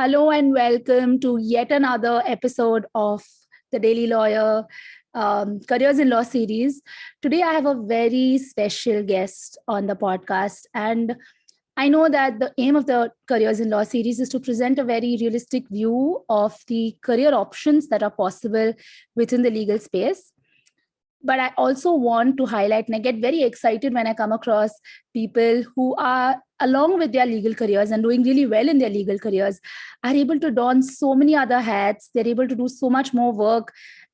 Hello and welcome to yet another episode of the Daily Lawyer Careers in Law series. Today, I have a very special guest on the podcast, and I know that the aim of the Careers in Law series is to present a very realistic view of the career options that are possible within the legal space. But I also want to highlight, and I get very excited when I come across people who are, along with their legal careers and doing really well in their legal careers, are able to don so many other hats. They're able to do so much more work.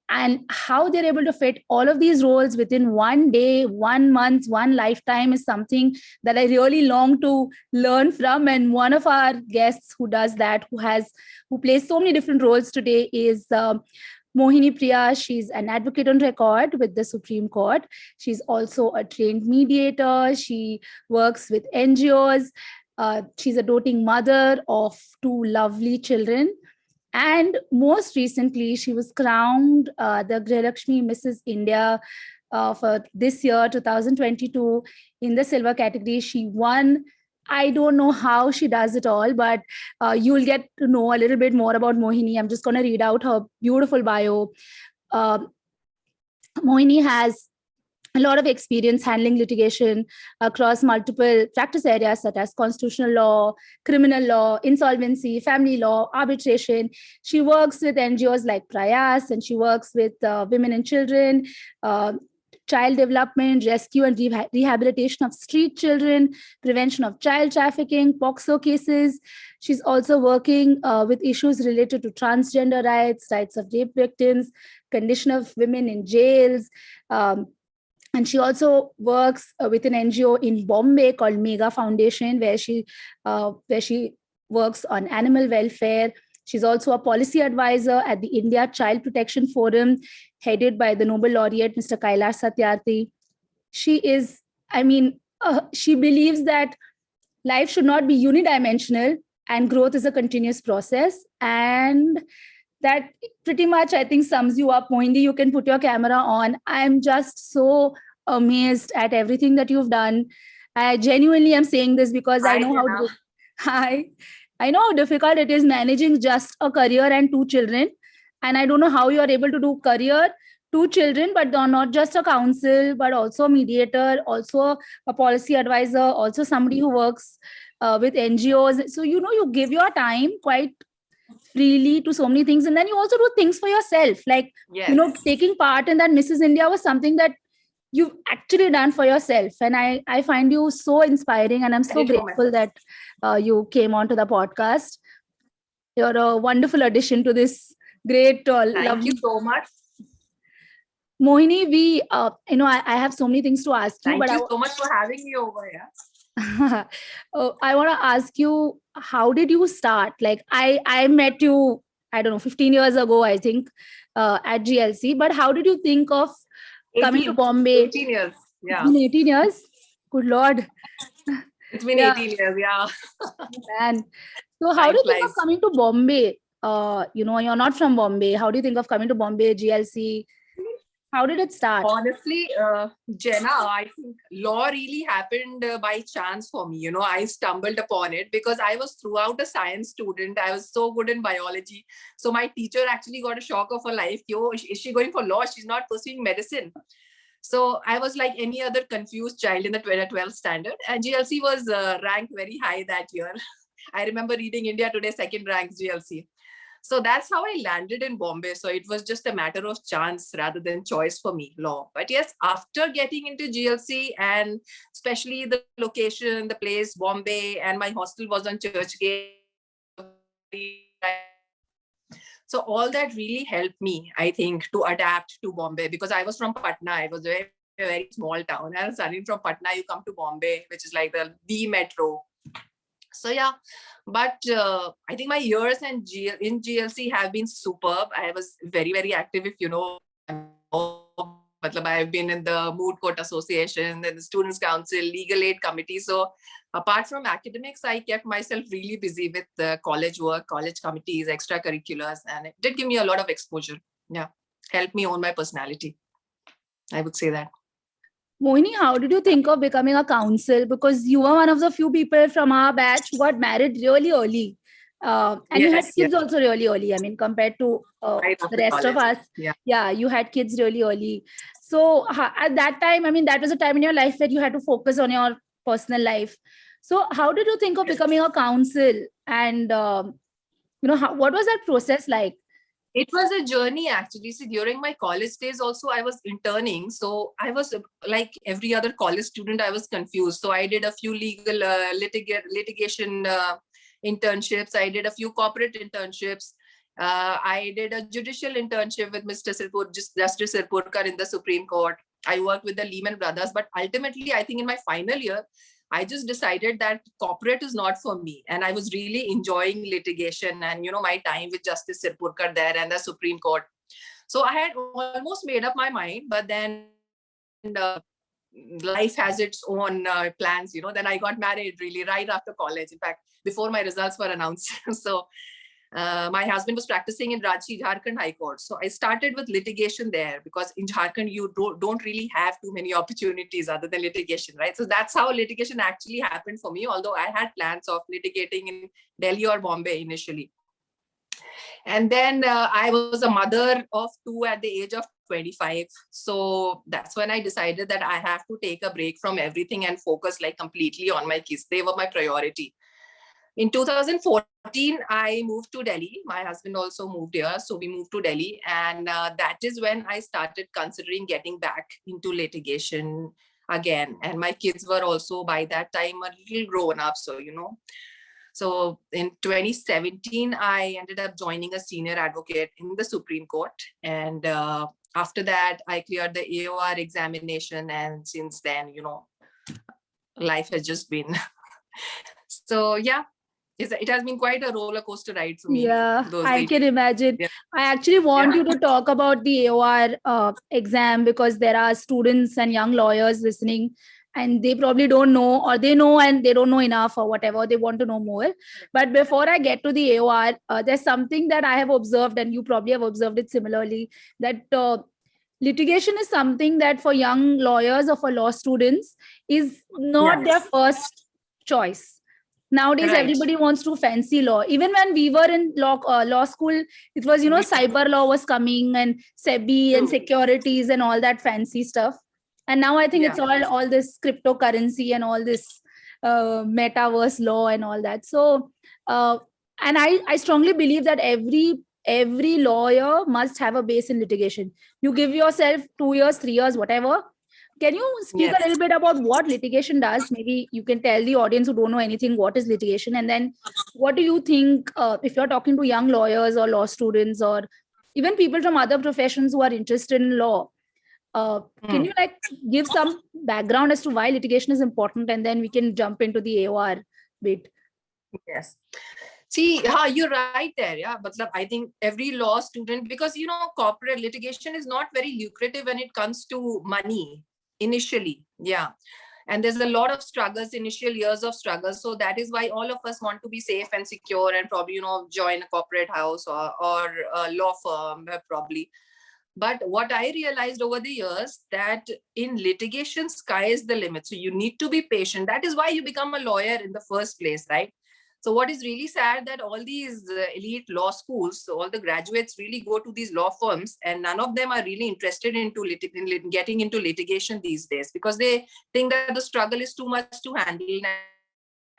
And how they're able to fit all of these roles within one day, 1 month, one lifetime is something that I really long to learn from. And one of our guests who does that, who plays so many different roles today, is Mohini Priya. She's an advocate on record with the Supreme Court. She's also a trained mediator. She works with NGOs. She's a doting mother of two lovely children. And most recently, she was crowned the Grihalakshmi Mrs. India for this year, 2022, in the silver category. She won. I don't know how she does it all, but you'll get to know a little bit more about Mohini. I'm just going to read out her beautiful bio. Mohini has a lot of experience handling litigation across multiple practice areas such as constitutional law, criminal law, insolvency, family law, arbitration. She works with NGOs like Prayas, and she works with women and children, child development, rescue and rehabilitation of street children, prevention of child trafficking, POCSO cases. She's also working with issues related to transgender rights, rights of rape victims, condition of women in jails. And she also works with an NGO in Bombay called Megha Foundation, where she works on animal welfare. She's also a policy advisor at the India Child Protection Forum, headed by the Nobel laureate, Mr. Kailash Satyarthi. She believes that life should not be unidimensional and growth is a continuous process. And that pretty much, I think, sums you up. Mohini, you can put your camera on. I'm just so amazed at everything that you've done. I genuinely am saying this because I know I know how difficult it is managing just a career and two children. And I don't know how you are able to do career, two children, but not just a counsel, but also a mediator, also a policy advisor, also somebody who works with NGOs. So, you give your time quite freely to so many things. And then you also do things for yourself. Like, taking part in that Mrs. India was something that you've actually done for yourself. And I find you so inspiring. And I'm so grateful that you came onto the podcast. You're a wonderful addition to this great, Thank you so much. Mohini, I have so many things to ask you. Thank you so much for having me over here. I want to ask you, how did you start? Like, I met you, I don't know, 15 years ago, I think, at GLC. But how did you think of coming to Bombay? 18 years. Yeah. It's been 18 years? Good Lord. It's been 18 years, yeah. Man. So how do you think of coming to Bombay? You're not from Bombay. How do you think of coming to Bombay, GLC? How did it start? Honestly, Jenna, I think law really happened by chance for me. I stumbled upon it because I was throughout a science student. I was so good in biology. So my teacher actually got a shock of her life. Is she going for law? She's not pursuing medicine. So I was like any other confused child in the 12th standard. And GLC was ranked very high that year. I remember reading India Today, second ranked GLC. So that's how I landed in Bombay. So it was just a matter of chance rather than choice for me, law. But yes, after getting into GLC and especially the location, the place, Bombay, and my hostel was on Churchgate. So all that really helped me, I think, to adapt to Bombay because I was from Patna. It was a very small town. And suddenly from Patna, you come to Bombay, which is like the metro. So yeah, but I think my years in GLC have been superb. I was very, very active, if you know. I've been in the Moot Court Association, then the Students' Council, Legal Aid Committee. So apart from academics, I kept myself really busy with the college work, college committees, extracurriculars, and it did give me a lot of exposure. Yeah, helped me own my personality. I would say that. Mohini, how did you think of becoming a counsel? Because you were one of the few people from our batch who got married really early. And you had Yes, kids yes. also really early. I mean, compared to Right the after rest of college. us, Yeah. yeah, you had kids really early. So at that time, I mean, that was a time in your life where you had to focus on your personal life. So how did you think of Yes. becoming a counsel? And what was that process like? It was a journey actually. See, during my college days also, I was interning. So I was like every other college student, I was confused. So I did a few legal litigation internships. I did a few corporate internships. I did a judicial internship with Mr. Justice Sirpurkar in the Supreme Court. I worked with the Lehman Brothers. But ultimately, I think in my final year, I just decided that corporate is not for me. And I was really enjoying litigation and, my time with Justice Sirpurkar there and the Supreme Court. So I had almost made up my mind, but then life has its own plans, Then I got married really right after college. In fact, before my results were announced. So my husband was practicing in Ranchi, Jharkhand High Court. So I started with litigation there because in Jharkhand, you don't really have too many opportunities other than litigation, right? So that's how litigation actually happened for me, although I had plans of litigating in Delhi or Bombay initially. And then I was a mother of two at the age of 25. So that's when I decided that I have to take a break from everything and focus like completely on my kids. They were my priority. In 2014, I moved to Delhi. My husband also moved here. So we moved to Delhi. And that is when I started considering getting back into litigation again. And my kids were also by that time a little grown up. So, So in 2017, I ended up joining a senior advocate in the Supreme Court. And after that, I cleared the AOR examination. And since then, life has just been. So, yeah. It has been quite a roller coaster ride for me. Yeah, Those I days. can imagine. Yeah. I actually want Yeah. you to talk about the AOR exam because there are students and young lawyers listening and they probably don't know, or they know and they don't know enough, or whatever. They want to know more. But before I get to the AOR, there's something that I have observed, and you probably have observed it similarly, that litigation is something that for young lawyers or for law students is not their Yes. first choice. Nowadays Right. everybody wants to fancy law. Even when we were in law school, it was cyber law was coming, and SEBI and True. securities and all that fancy stuff. And now I think Yeah. it's all this cryptocurrency and all this metaverse law and all that. So and I strongly believe that every lawyer must have a base in litigation. You give yourself 2 years, 3 years, whatever. Can you speak Yes. a little bit about what litigation does? Maybe you can tell the audience who don't know anything what is litigation, and then what do you think if you're talking to young lawyers or law students or even people from other professions who are interested in law? Can you give some background as to why litigation is important, and then we can jump into the AOR bit? Yes. See, you're right there. Yeah. But I think every law student, because, corporate litigation is not very lucrative when it comes to money initially. Yeah. And there's a lot of struggles, initial years of struggles. So that is why all of us want to be safe and secure and probably, join a corporate house or a law firm, probably. But what I realized over the years that in litigation, sky is the limit. So you need to be patient. That is why you become a lawyer in the first place, right? So what is really sad that all these elite law schools, so all the graduates really go to these law firms, and none of them are really interested into getting into litigation these days because they think that the struggle is too much to handle.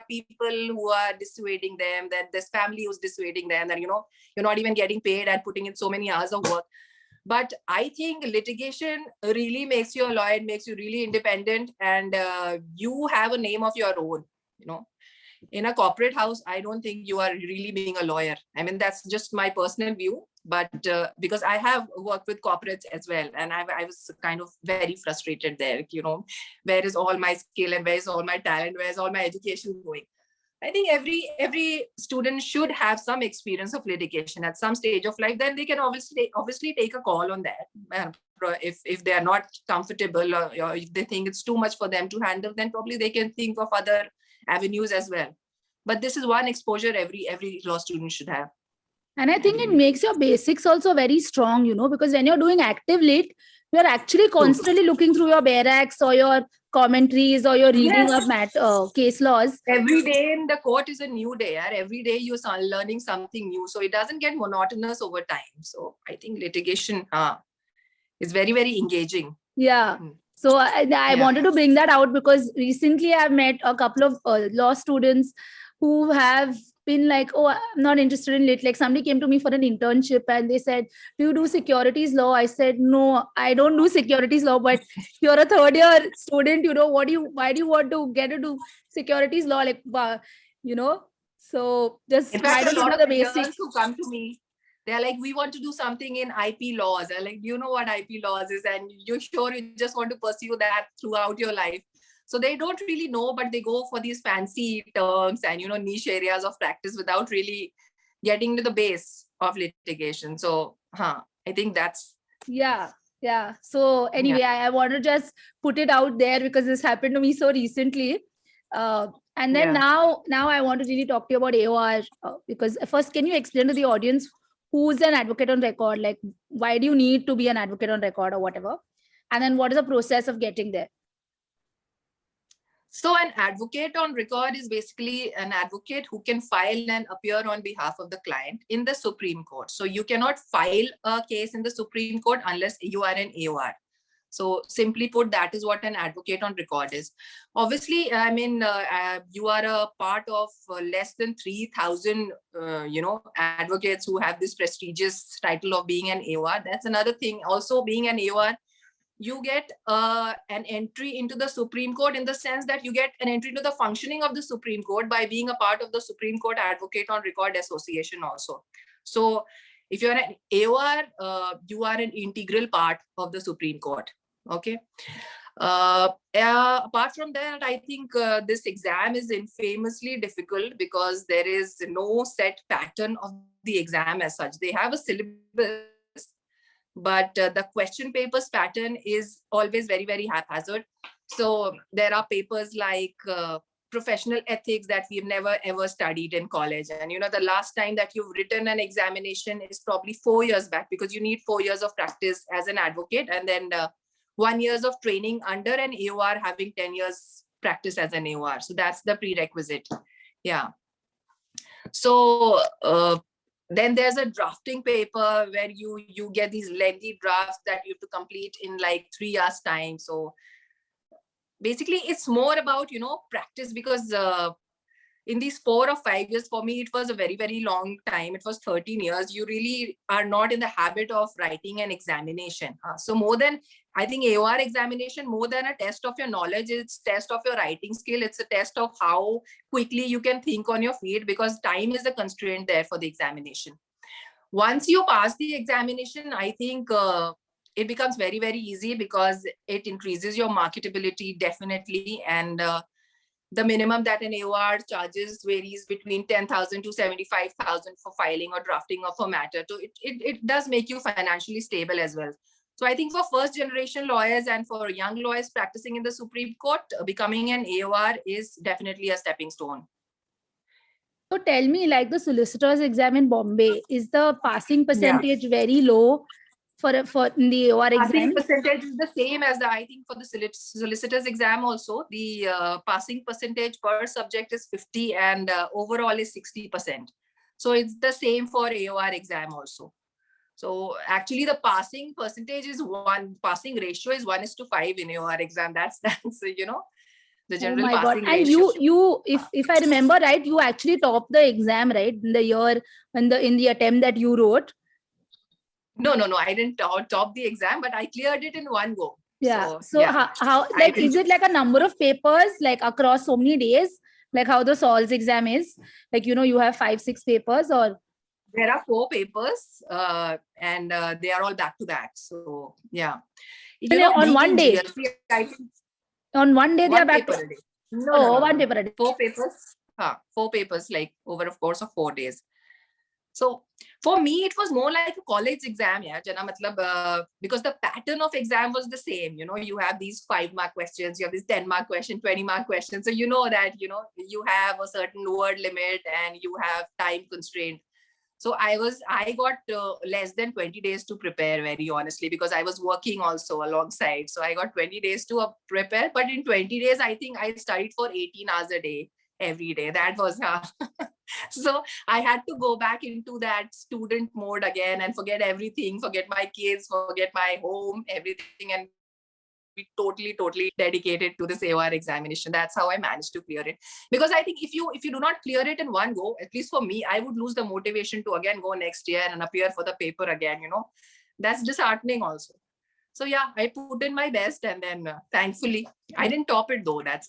People who are dissuading them, that this family who's dissuading them, that you're not even getting paid and putting in so many hours of work. But I think litigation really makes you a lawyer, it makes you really independent, and you have a name of your own. In a corporate house, I don't think you are really being a lawyer. I mean, that's just my personal view. But because I have worked with corporates as well, and I was kind of very frustrated there. Where is all my skill and where is all my talent? Where is all my education going? I think every student should have some experience of litigation at some stage of life. Then they can obviously take a call on that. If they are not comfortable or if they think it's too much for them to handle, then probably they can think of other avenues as well. But this is one exposure every law student should have. And I think it makes your basics also very strong, because when you're doing active lit, You're actually constantly looking through your barracks or your commentaries or your reading Yes. of case laws. Every day in the court is a new day. Yeah? Every day you're learning something new. So it doesn't get monotonous over time. So I think litigation is very, very engaging. Yeah. So I wanted to bring that out because recently I've met a couple of law students who have been like, oh, I'm not interested in lit. Like somebody came to me for an internship and they said, do you do securities law? I said, no, I don't do securities law, but you're a third year student, why do you want to get into securities law? Like, so just in fact, why don't a you lot know of the interns basics? who come to me, they're like, we want to do something in IP laws. They're like, you know what IP laws is, and you're sure you just want to pursue that throughout your life. So they don't really know, but they go for these fancy terms and niche areas of practice without really getting to the base of litigation. So I think that's Yeah. So anyway, I want to just put it out there because this happened to me so recently. And then now I want to really talk to you about AOR because first, can you explain to the audience who's an advocate on record? Like, why do you need to be an advocate on record or whatever? And then what is the process of getting there? So an advocate on record is basically an advocate who can file and appear on behalf of the client in the Supreme Court. So you cannot file a case in the Supreme Court unless you are an AOR. So simply put, that is what an advocate on record is. Obviously, I mean, you are a part of less than 3,000, advocates who have this prestigious title of being an AOR. That's another thing. Also, being an AOR, you get an entry into the Supreme Court in the sense that you get an entry to the functioning of the Supreme Court by being a part of the Supreme Court Advocate on Record Association also. So if you're an AOR, you are an integral part of the Supreme Court. Okay. Apart from that, I think this exam is infamously difficult because there is no set pattern of the exam as such. They have a syllabus, but the question papers pattern is always very, very haphazard. So there are papers like professional ethics that we've never ever studied in college. And the last time that you've written an examination is probably 4 years back, because you need 4 years of practice as an advocate and then 1 year of training under an AOR, having 10 years practice as an AOR. So that's the prerequisite. Yeah. So then there's a drafting paper where you get these lengthy drafts that you have to complete in like 3 years time. So basically it's more about practice, because in these 4 or 5 years, for me it was a very, very long time. It was 13 years. You really are not in the habit of writing an examination. So more than, I think, AOR examination, more than a test of your knowledge, it's test of your writing skill. It's a test of how quickly you can think on your feet, because time is a constraint there for the examination. Once you pass the examination, I think it becomes very, very easy, because it increases your marketability definitely. And the minimum that an AOR charges varies between 10,000 to 75,000 for filing or drafting of a matter. So it does make you financially stable as well. So I think for first generation lawyers and for young lawyers practicing in the Supreme Court, becoming an AOR is definitely a stepping stone. So tell me, like the solicitor's exam in Bombay, is the passing percentage very low for the AOR exam? Passing percentage is the same as I think for the solicitor's exam also. The passing percentage per subject is 50 and overall is 60%. So it's the same for AOR exam also. So actually the passing percentage is passing ratio is 1:5 in AOR exam. That's the general passing ratio. And you if I remember right, you actually topped the exam, right? In the year in the attempt that you wrote. No, I didn't top the exam, but I cleared it in one go. Yeah. So how like, is it like a number of papers like across so many days, like how the SOLS exam is? Like, you have 5-6 papers, or? There are 4 papers and they are all back to back. So yeah. On one day? On one day they are back to... No. 1 paper a day. 4 papers. 4 papers, like over a course of 4 days. So for me, it was more like a college exam, because the pattern of exam was the same. You have these 5-mark questions, you have this 10-mark question, 20-mark question. So that, you have a certain word limit and you have time constraint. So I got less than 20 days to prepare, very honestly, because I was working also alongside. So I got 20 days to prepare. But in 20 days, I think I studied for 18 hours a day, every day. That was how. So I had to go back into that student mode again and forget everything, forget my kids, forget my home, everything, and be totally dedicated to this AOR examination. That's how I managed to clear it. Because I think if you do not clear it in one go, at least for me, I would lose the motivation to again go next year and appear for the paper again. That's disheartening also. So yeah, I put in my best, and then thankfully I didn't top it though. That's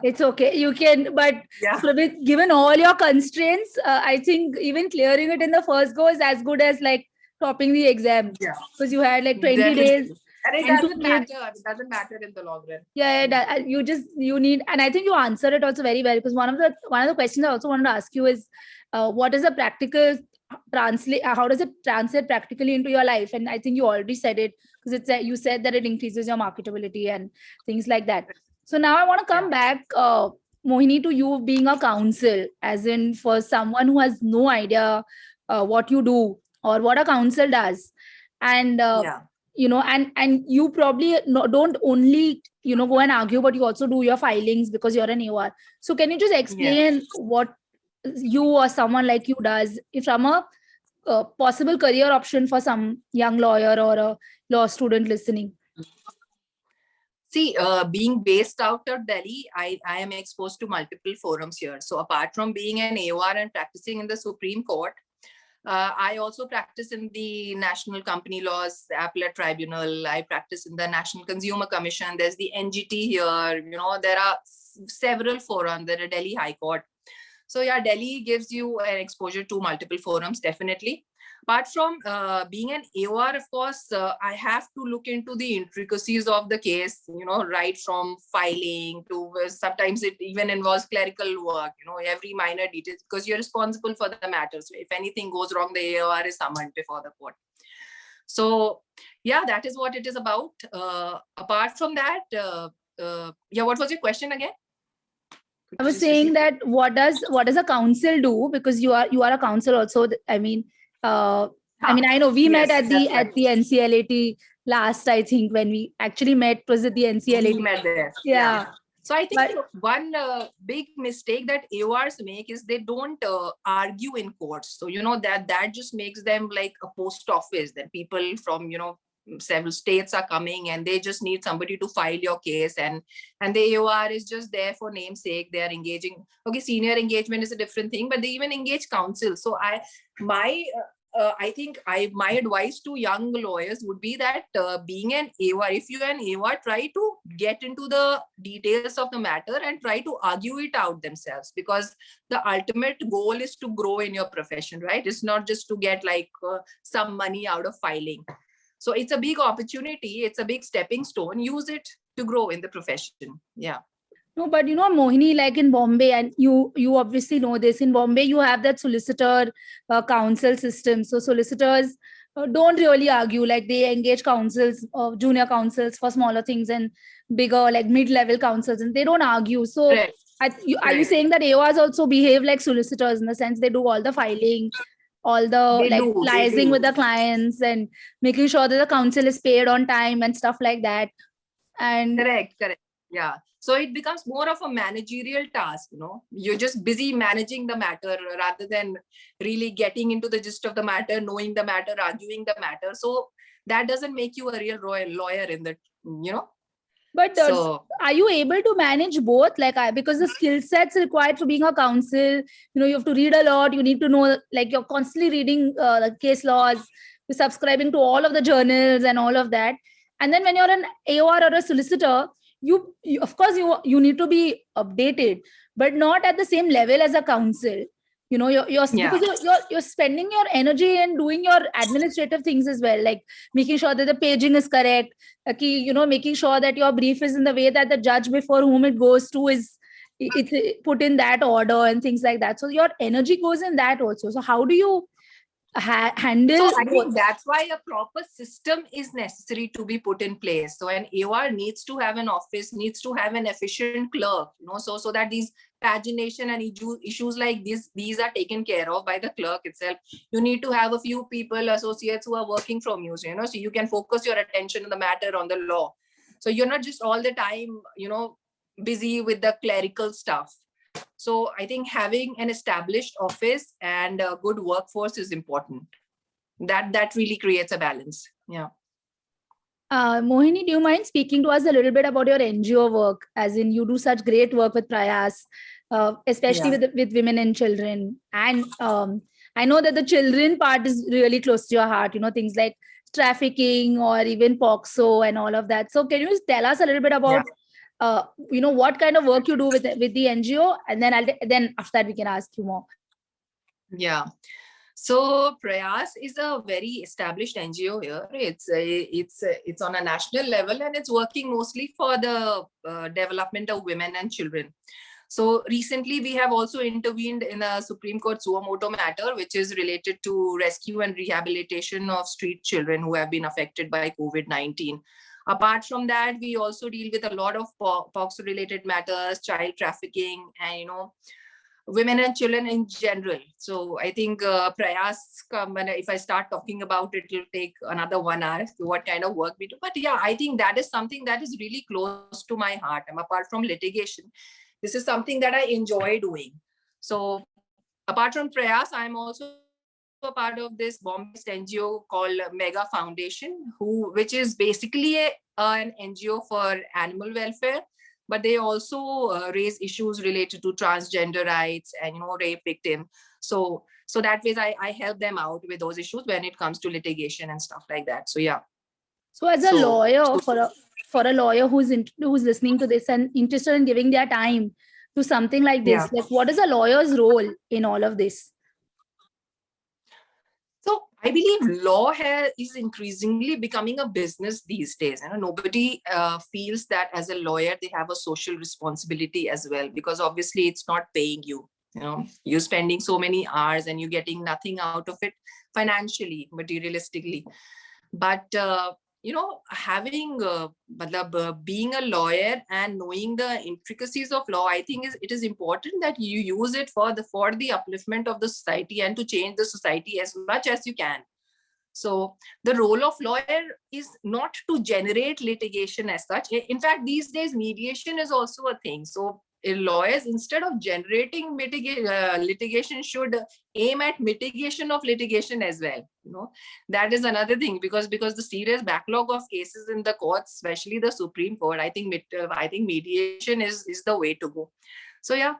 It's okay. You can, but yeah. given all your constraints, I think even clearing it in the first go is as good as like topping the exam. Yeah. Because you had like 20 Definitely. days. And it And doesn't matter. It doesn't matter in the long run. Yeah, you need, and I think you answered it also very well, because one of the questions I also wanted to ask you is, what is the practical translate? How does it translate practically into your life? And I think you already said it, because you said that it increases your marketability and things like that. So now I want to come back, Mohini, to you being a counsel, as in for someone who has no idea what you do or what a counsel does, and and you probably don't only go and argue, but you also do your filings because you're an AOR. So can you just explain what you or someone like you does, if from a possible career option for some young lawyer or a law student listening? See, being based out of Delhi, I am exposed to multiple forums here. So apart from being an AOR and practicing in the Supreme Court, I also practice in the National Company Laws Appellate Tribunal. I practice in the National Consumer Commission. There's the NGT here. There are several forums. There are Delhi High Court. So yeah, Delhi gives you an exposure to multiple forums, definitely. Apart from being an AOR, of course, I have to look into the intricacies of the case, right from filing to sometimes it even involves clerical work, every minor detail, because you're responsible for the matter. So if anything goes wrong, the AOR is summoned before the court. So yeah, that is what it is about. Apart from that, what was your question again? I was saying that what does a counsel do? Because you are a counsel also. I know we met at the NCLAT last. I think when we actually met was at the NCLAT. We met there. Yeah. So I think one big mistake that AORs make is they don't argue in courts. So that just makes them like a post office. That people from several states are coming and they just need somebody to file your case, and the AOR is just there for namesake. They are engaging. Okay, senior engagement is a different thing, but they even engage counsel. So I think my advice to young lawyers would be that being an AOR, if you're an AOR, try to get into the details of the matter and try to argue it out themselves, because the ultimate goal is to grow in your profession, right? It's not just to get like some money out of filing. So it's a big opportunity. It's a big stepping stone. Use it to grow in the profession. Yeah. No, but Mohini, like in Bombay, and you obviously know this, in Bombay, you have that solicitor counsel system. So solicitors don't really argue, like they engage counsels, junior counsels for smaller things, and bigger, like mid-level counsels, and they don't argue. So are you saying that AORs also behave like solicitors in the sense they do all the filing, all the liaising with the clients and making sure that the counsel is paid on time and stuff like that? And correct. Yeah. So it becomes more of a managerial task, You're just busy managing the matter rather than really getting into the gist of the matter, knowing the matter, arguing the matter. So that doesn't make you a real lawyer in the, But are you able to manage both? Because the skill sets required for being a counsel, you have to read a lot. You need to know, like you're constantly reading the case laws, you're subscribing to all of the journals and all of that. And then when you're an AOR or a solicitor, you of course you need to be updated, but not at the same level as a counsel. Because you're spending your energy in doing your administrative things as well, like making sure that the paging is correct, making sure that your brief is in the way that the judge before whom it goes to is it's put in that order and things like that. So your energy goes in that also. So how do you handle So I both? think that's why a proper system is necessary to be put in place. So an AOR needs to have an office, needs to have an efficient clerk, so that these pagination and issues like these are taken care of by the clerk itself. You need to have a few people, associates who are working from you, so you can focus your attention on the matter, on the law. So you're not just all the time, busy with the clerical stuff. So I think having an established office and a good workforce is important. That really creates a balance. Yeah. Mohini, do you mind speaking to us a little bit about your NGO work? As in, you do such great work with Prayas, especially with women and children. And I know that the children part is really close to your heart. Things like trafficking or even POXO and all of that. So, can you just tell us a little bit about, what kind of work you do with the NGO, and then after that we can ask you more. Yeah. So Prayas is a very established NGO here. It's on a national level, and it's working mostly for the development of women and children. So recently we have also intervened in a Supreme Court suo motu matter, which is related to rescue and rehabilitation of street children who have been affected by COVID-19. Apart from that, we also deal with a lot of POXO related matters, child trafficking, and women and children in general. So I think Prayas, if I start talking about it, it'll take another 1 hour, what kind of work we do. But yeah, I think that is something that is really close to my heart. And apart from litigation, this is something that I enjoy doing. So apart from Prayas, I'm also a part of this Bombay-based NGO called Megha Foundation, which is basically an NGO for animal welfare. But they also raise issues related to transgender rights and rape victim. So that way I help them out with those issues when it comes to litigation and stuff like that. So yeah. So as a lawyer, for a lawyer who's listening to this and interested in giving their time to something like this, like what is a lawyer's role in all of this? So I believe law is increasingly becoming a business these days. Nobody feels that as a lawyer they have a social responsibility as well, because obviously it's not paying you. You're spending so many hours and you're getting nothing out of it financially, materialistically. But having being a lawyer and knowing the intricacies of law, I think it is important that you use it for the upliftment of the society and to change the society as much as you can. So the role of lawyer is not to generate litigation as such. In fact, these days mediation is also a thing. So lawyers, instead of generating litigation, should aim at mitigation of litigation as well. That is another thing, because the serious backlog of cases in the courts, especially the Supreme Court, I think mediation is the way to go. So yeah,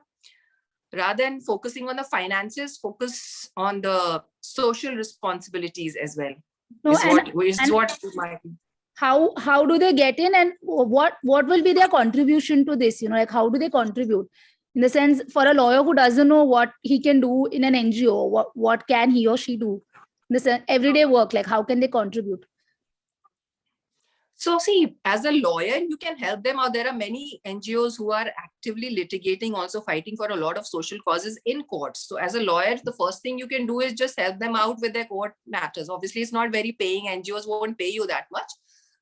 rather than focusing on the finances, focus on the social responsibilities as well. How do they get in, and what will be their contribution to this? Like how do they contribute? In the sense, for a lawyer who doesn't know what he can do in an NGO, what can he or she do? In the everyday work, like how can they contribute? So see, as a lawyer, you can help them out. There are many NGOs who are actively litigating, also fighting for a lot of social causes in courts. So as a lawyer, the first thing you can do is just help them out with their court matters. Obviously, it's not very paying. NGOs won't pay you that much.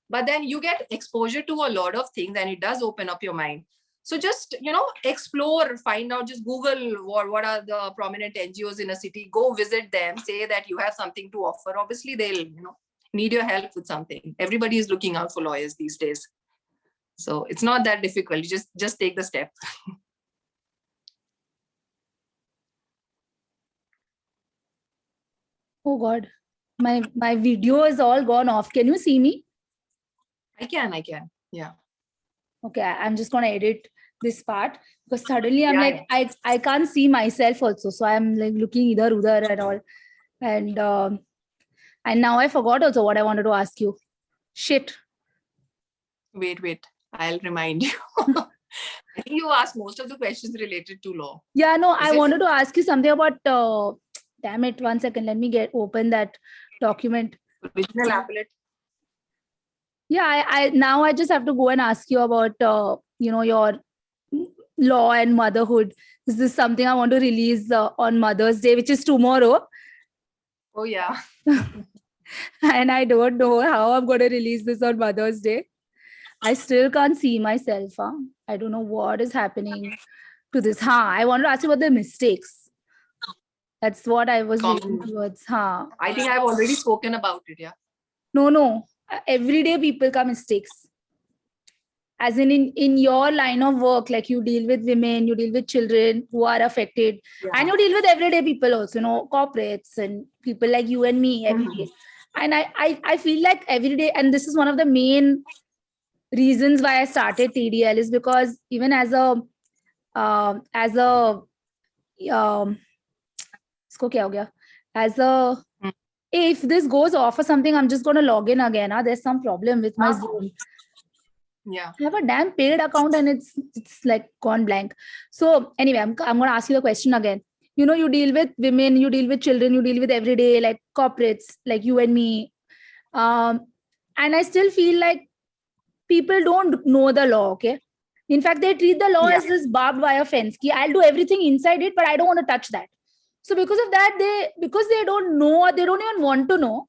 But then you get exposure to a lot of things and it does open up your mind. So just, explore, find out, just Google what are the prominent NGOs in a city, go visit them, say that you have something to offer. Obviously, they'll, need your help with something. Everybody is looking out for lawyers these days. So it's not that difficult. You just take the step. Oh God, my video is all gone off. Can you see me? I can. Yeah. Okay, I'm just gonna edit this part because suddenly I'm I can't see myself also. So I'm like looking either udhar and all. And now I forgot also what I wanted to ask you. Shit. Wait. I'll remind you. I think you asked most of the questions related to law. Yeah, no, I wanted to ask you something about, damn it, 1 second. Let me open that document. Original appellate. Yeah, I just have to go and ask you about, your law and motherhood. This is something I want to release on Mother's Day, which is tomorrow. Oh, yeah. And I don't know how I'm going to release this on Mother's Day. I still can't see myself. I don't know what is happening to this. I want to ask you about the mistakes. That's what I was leaning towards. I think I've already spoken about it. Yeah. No. Everyday people ka mistakes. As in your line of work, like you deal with women, you deal with children who are affected, and you deal with everyday people also, corporates and people like you and me every day. And I feel like every day, and this is one of the main reasons why I started TDL, is because even as a isko kya ho gaya? As a if this goes off or something, I'm just going to log in again. There's some problem with my Zoom. Yeah. I have a damn paid account and it's like gone blank. So anyway, I'm going to ask you the question again. You deal with women, you deal with children, you deal with everyday like corporates like you and me. And I still feel like people don't know the law, okay? In fact, they treat the law as this barbed wire fence. I'll do everything inside it, but I don't want to touch that. So because of that, because they don't know, they don't even want to know,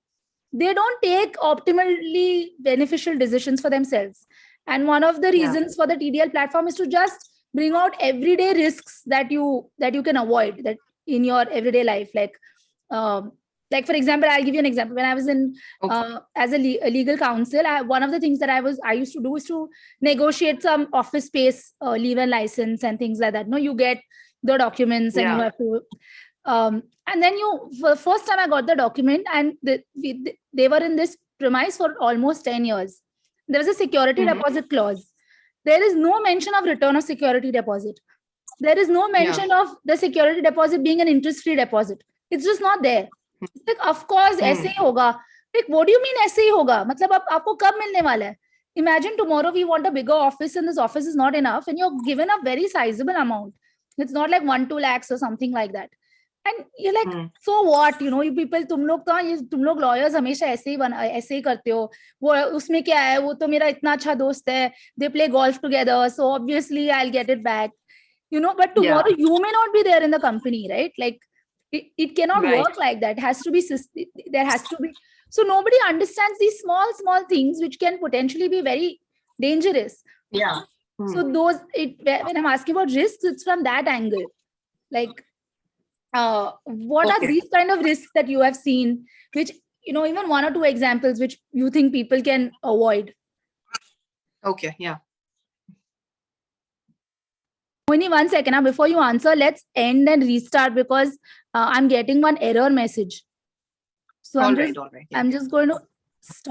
they don't take optimally beneficial decisions for themselves. And one of the reasons for the TDL platform is to just bring out everyday risks that you can avoid that in your everyday life. Like for example, I'll give you an example. When I was in as a legal counsel, one of the things that I used to do is to negotiate some office space, leave and license and things like that. You get the documents and you have to. And then for the first time I got the document, and they were in this premise for almost 10 years. There was a security deposit clause. There is no mention of return of security deposit. There is no mention of the security deposit being an interest-free deposit. It's just not there. Like, of course, ऐसे ही होगा. Like, what do you mean ऐसे ही होगा? मतलब आपको कब मिलने वाला है? Imagine tomorrow we want a bigger office and this office is not enough and you're given a very sizable amount. It's not like 1-2 lakhs or something like that. And you're like, so what? You people, तुम लोग lawyers हमेशा ऐसे ही करते हो. वो उसमें क्या है? वो तो मेरा इतना अच्छा दोस्त है. They play golf together, so obviously I'll get it back. But tomorrow you may not be there in the company, right? Like it cannot work like that. It has to be there has to be. So nobody understands these small things which can potentially be very dangerous. Yeah. So when I'm asking about risks, it's from that angle. Like what are these kind of risks that you have seen, which even 1 or 2 examples which you think people can avoid? Okay. Yeah. Only 1 second before you answer, let's end and restart because I'm getting one error message. So I'm just going to stop.